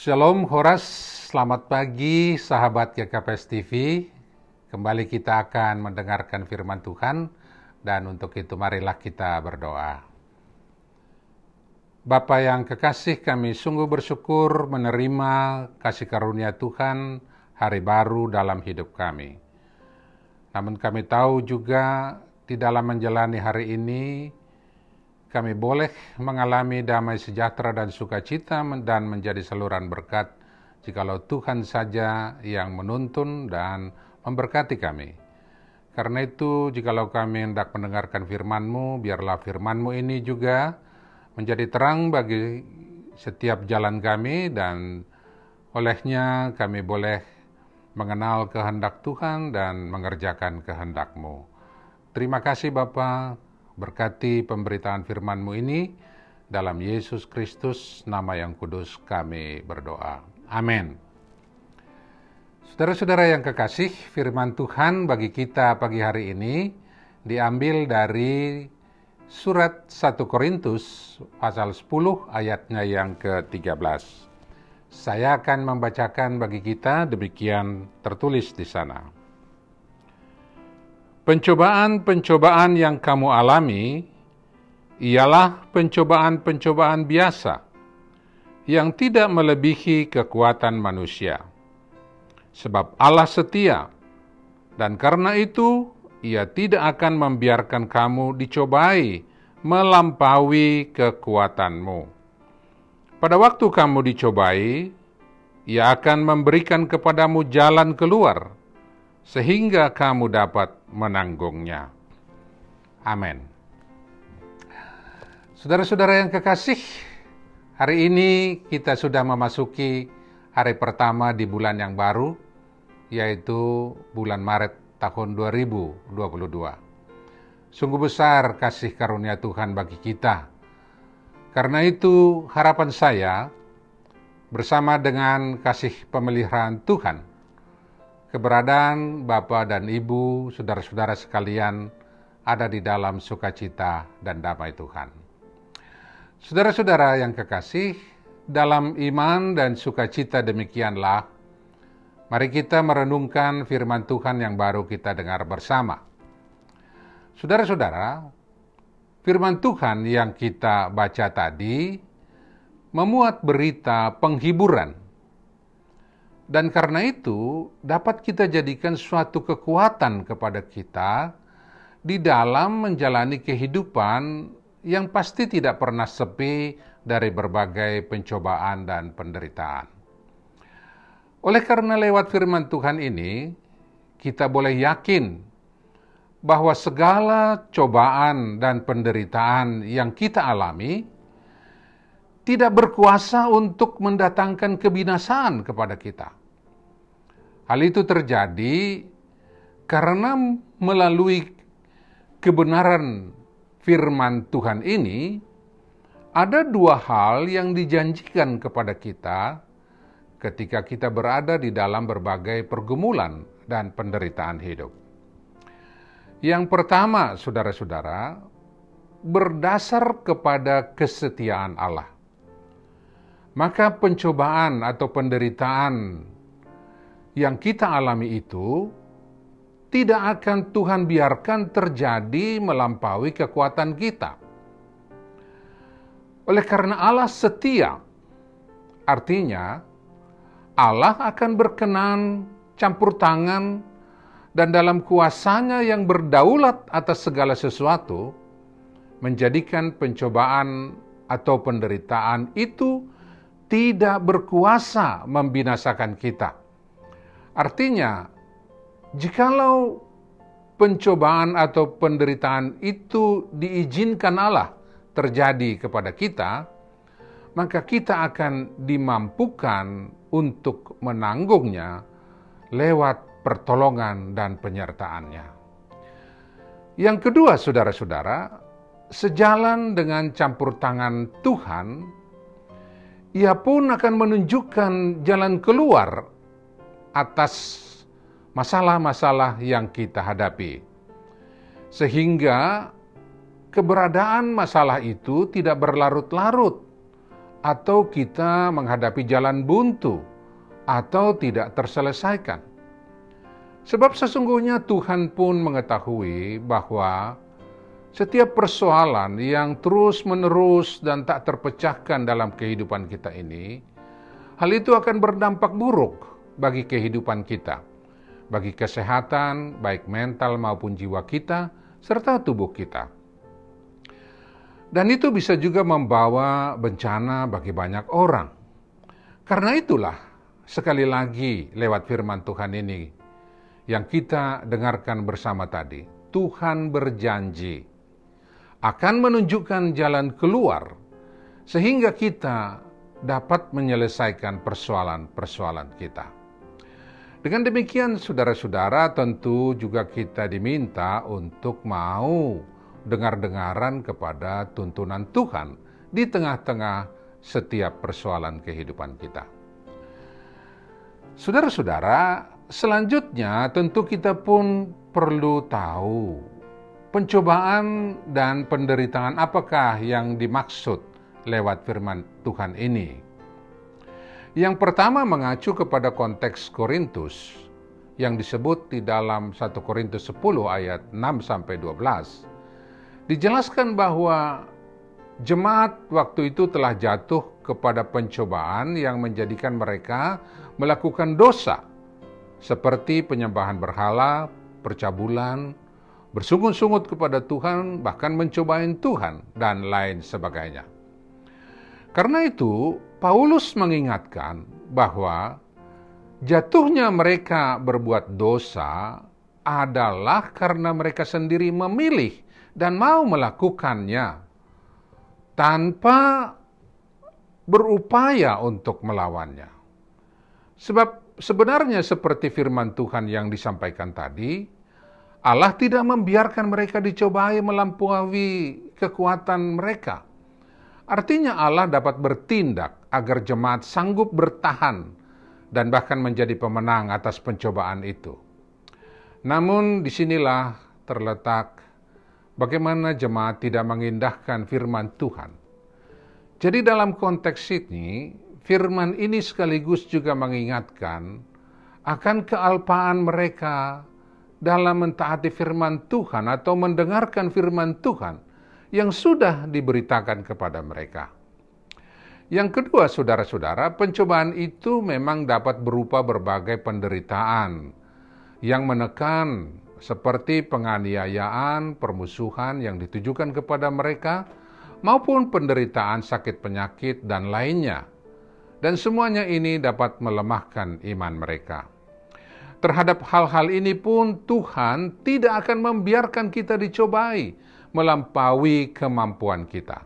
Shalom Horas, selamat pagi sahabat GKPS TV. Kembali kita akan mendengarkan firman Tuhan dan untuk itu marilah kita berdoa. Bapa yang kekasih, kami sungguh bersyukur menerima kasih karunia Tuhan hari baru dalam hidup kami. Namun kami tahu juga di dalam menjalani hari ini kami boleh mengalami damai sejahtera dan sukacita dan menjadi saluran berkat jikalau Tuhan saja yang menuntun dan memberkati kami. Karena itu, jikalau kami hendak mendengarkan firman-Mu, biarlah firman-Mu ini juga menjadi terang bagi setiap jalan kami dan olehnya kami boleh mengenal kehendak Tuhan dan mengerjakan kehendak-Mu. Terima kasih Bapa. Berkati pemberitaan firman-Mu ini, dalam Yesus Kristus, nama yang kudus kami berdoa. Amin. Saudara-saudara yang kekasih, firman Tuhan bagi kita pagi hari ini diambil dari surat 1 Korintus pasal 10 ayatnya yang ke-13. Saya akan membacakan bagi kita, demikian tertulis di sana. Pencobaan-pencobaan yang kamu alami ialah pencobaan-pencobaan biasa yang tidak melebihi kekuatan manusia. Sebab Allah setia, dan karena itu Ia tidak akan membiarkan kamu dicobai melampaui kekuatanmu. Pada waktu kamu dicobai, Ia akan memberikan kepadamu jalan keluar, sehingga kamu dapat menanggungnya. Amin. Saudara-saudara yang kekasih, hari ini kita sudah memasuki hari pertama di bulan yang baru, yaitu bulan Maret tahun 2022. Sungguh besar kasih karunia Tuhan bagi kita. Karena itu harapan saya, bersama dengan kasih pemeliharaan Tuhan, keberadaan Bapak dan Ibu, saudara-saudara sekalian ada di dalam sukacita dan damai Tuhan. Saudara-saudara yang kekasih, dalam iman dan sukacita demikianlah, mari kita merenungkan firman Tuhan yang baru kita dengar bersama. Saudara-saudara, firman Tuhan yang kita baca tadi memuat berita penghiburan. Dan karena itu dapat kita jadikan suatu kekuatan kepada kita di dalam menjalani kehidupan yang pasti tidak pernah sepi dari berbagai pencobaan dan penderitaan. Oleh karena lewat firman Tuhan ini, kita boleh yakin bahwa segala cobaan dan penderitaan yang kita alami tidak berkuasa untuk mendatangkan kebinasaan kepada kita. Hal itu terjadi karena melalui kebenaran firman Tuhan ini, ada dua hal yang dijanjikan kepada kita ketika kita berada di dalam berbagai pergumulan dan penderitaan hidup. Yang pertama, saudara-saudara, berdasar kepada kesetiaan Allah. Maka pencobaan atau penderitaan yang kita alami itu tidak akan Tuhan biarkan terjadi melampaui kekuatan kita. Oleh karena Allah setia, artinya Allah akan berkenan campur tangan dan dalam kuasanya yang berdaulat atas segala sesuatu, menjadikan pencobaan atau penderitaan itu tidak berkuasa membinasakan kita. Artinya, jikalau pencobaan atau penderitaan itu diizinkan Allah terjadi kepada kita, maka kita akan dimampukan untuk menanggungnya lewat pertolongan dan penyertaannya. Yang kedua, saudara-saudara, sejalan dengan campur tangan Tuhan, Ia pun akan menunjukkan jalan keluar atas masalah-masalah yang kita hadapi. Sehingga keberadaan masalah itu tidak berlarut-larut atau kita menghadapi jalan buntu atau tidak terselesaikan. Sebab sesungguhnya Tuhan pun mengetahui bahwa setiap persoalan yang terus-menerus dan tak terpecahkan dalam kehidupan kita ini, hal itu akan berdampak buruk bagi kehidupan kita, bagi kesehatan, baik mental maupun jiwa kita, serta tubuh kita. Dan itu bisa juga membawa bencana bagi banyak orang. Karena itulah, sekali lagi lewat firman Tuhan ini, yang kita dengarkan bersama tadi, Tuhan berjanji akan menunjukkan jalan keluar sehingga kita dapat menyelesaikan persoalan-persoalan kita. Dengan demikian, saudara-saudara, tentu juga kita diminta untuk mau dengar-dengaran kepada tuntunan Tuhan di tengah-tengah setiap persoalan kehidupan kita. Saudara-saudara, selanjutnya tentu kita pun perlu tahu pencobaan dan penderitaan apakah yang dimaksud lewat firman Tuhan ini. Yang pertama mengacu kepada konteks Korintus yang disebut di dalam 1 Korintus 10 ayat 6-12. Dijelaskan bahwa jemaat waktu itu telah jatuh kepada pencobaan yang menjadikan mereka melakukan dosa seperti penyembahan berhala, percabulan, bersungut-sungut kepada Tuhan, bahkan mencobain Tuhan, dan lain sebagainya. Karena itu, Paulus mengingatkan bahwa jatuhnya mereka berbuat dosa adalah karena mereka sendiri memilih dan mau melakukannya tanpa berupaya untuk melawannya. Sebab sebenarnya seperti firman Tuhan yang disampaikan tadi, Allah tidak membiarkan mereka dicobai melampaui kekuatan mereka. Artinya Allah dapat bertindak agar jemaat sanggup bertahan dan bahkan menjadi pemenang atas pencobaan itu. Namun disinilah terletak bagaimana jemaat tidak mengindahkan firman Tuhan. Jadi dalam konteks ini, firman ini sekaligus juga mengingatkan akan kealpaan mereka dalam mentaati firman Tuhan atau mendengarkan firman Tuhan yang sudah diberitakan kepada mereka. Yang kedua, saudara-saudara, pencobaan itu memang dapat berupa berbagai penderitaan yang menekan seperti penganiayaan, permusuhan yang ditujukan kepada mereka, maupun penderitaan sakit penyakit dan lainnya. Dan semuanya ini dapat melemahkan iman mereka. Terhadap hal-hal ini pun Tuhan tidak akan membiarkan kita dicobai melampaui kemampuan kita.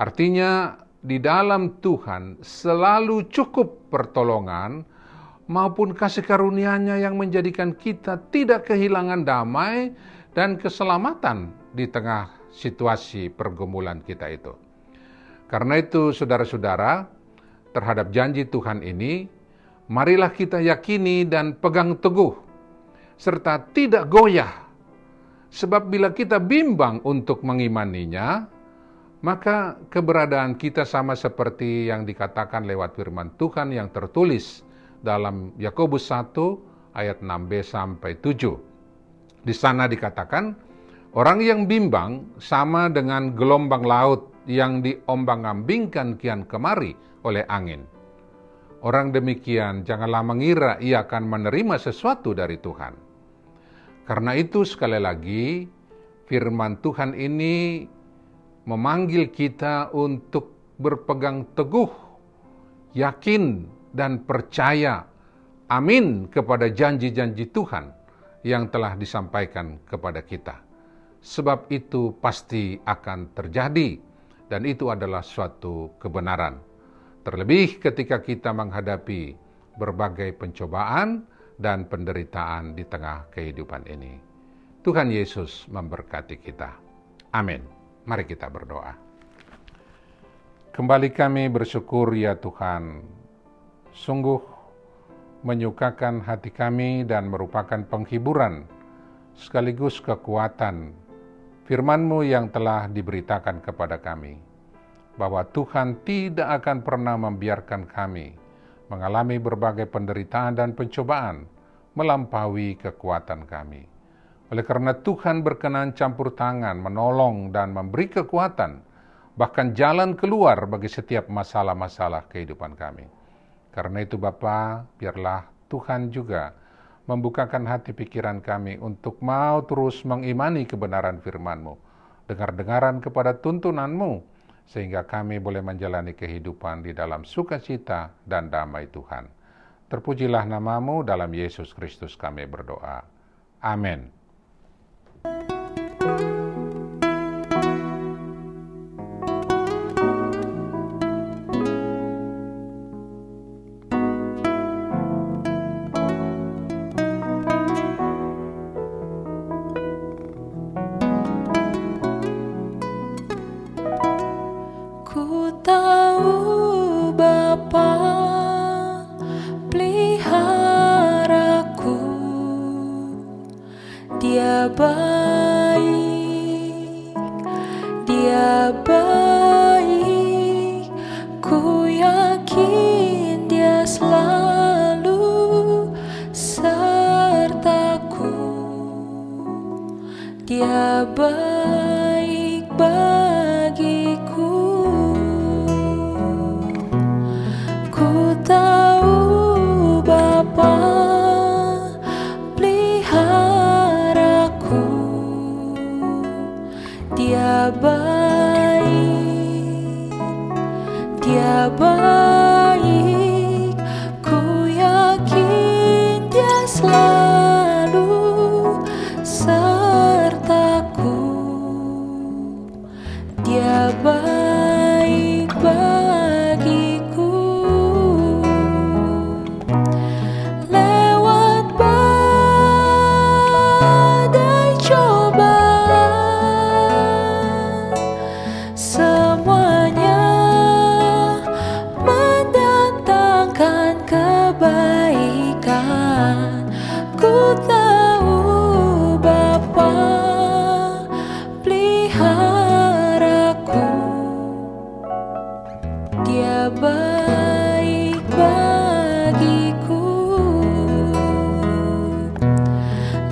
Artinya di dalam Tuhan selalu cukup pertolongan maupun kasih karunia-Nya yang menjadikan kita tidak kehilangan damai dan keselamatan di tengah situasi pergumulan kita itu. Karena itu, saudara-saudara, terhadap janji Tuhan ini, marilah kita yakini dan pegang teguh, serta tidak goyah. Sebab bila kita bimbang untuk mengimaninya, maka keberadaan kita sama seperti yang dikatakan lewat firman Tuhan yang tertulis dalam Yakobus 1 ayat 6b-7. Di sana dikatakan, orang yang bimbang sama dengan gelombang laut yang diombang-ambingkan kian kemari oleh angin. Orang demikian janganlah mengira ia akan menerima sesuatu dari Tuhan. Karena itu sekali lagi, firman Tuhan ini memanggil kita untuk berpegang teguh, yakin dan percaya, amin kepada janji-janji Tuhan yang telah disampaikan kepada kita. Sebab itu pasti akan terjadi dan itu adalah suatu kebenaran. Terlebih ketika kita menghadapi berbagai pencobaan dan penderitaan di tengah kehidupan ini. Tuhan Yesus memberkati kita. Amin. Mari kita berdoa. Kembali kami bersyukur ya Tuhan. Sungguh menyukakan hati kami dan merupakan penghiburan sekaligus kekuatan firman-Mu yang telah diberitakan kepada kami. bahwa Tuhan tidak akan pernah membiarkan kami mengalami berbagai penderitaan dan pencobaan melampaui kekuatan kami. Oleh karena Tuhan berkenan campur tangan, menolong dan memberi kekuatan, bahkan jalan keluar bagi setiap masalah-masalah kehidupan kami. Karena itu Bapa, biarlah Tuhan juga membukakan hati pikiran kami untuk mau terus mengimani kebenaran firman-Mu, dengar-dengaran kepada tuntunan-Mu, sehingga kami boleh menjalani kehidupan di dalam sukacita dan damai Tuhan. Terpujilah nama-Mu, dalam Yesus Kristus kami berdoa. Amin. Ku tahu Bapa peliharaku, Dia baik, Dia baik. Ku yakin Dia selalu sertaku. Dia baik bagiku. Ku tahu Bapa peliharaku, Dia baik, Dia baik. Ku yakin Dia selalu sertaku. Dia baik bagiku. Lewat badai cobaan, semuanya mendatangkan kebaikan. Ku tahu Bapa peliharaku, Dia baik bagiku.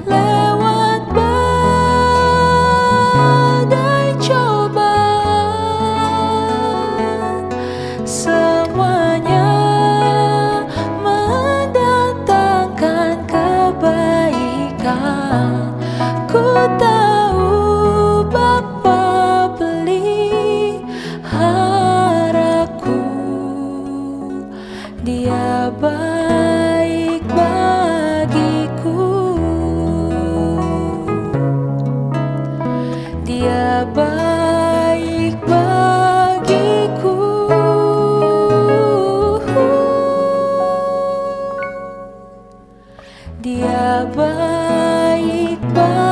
Lewat badai cobaan, semuanya mendatangkan kebaikan. Ku tahu Bapa peliharaku, Dia baik bagiku. Dia baik bagiku. Dia baik bagiku.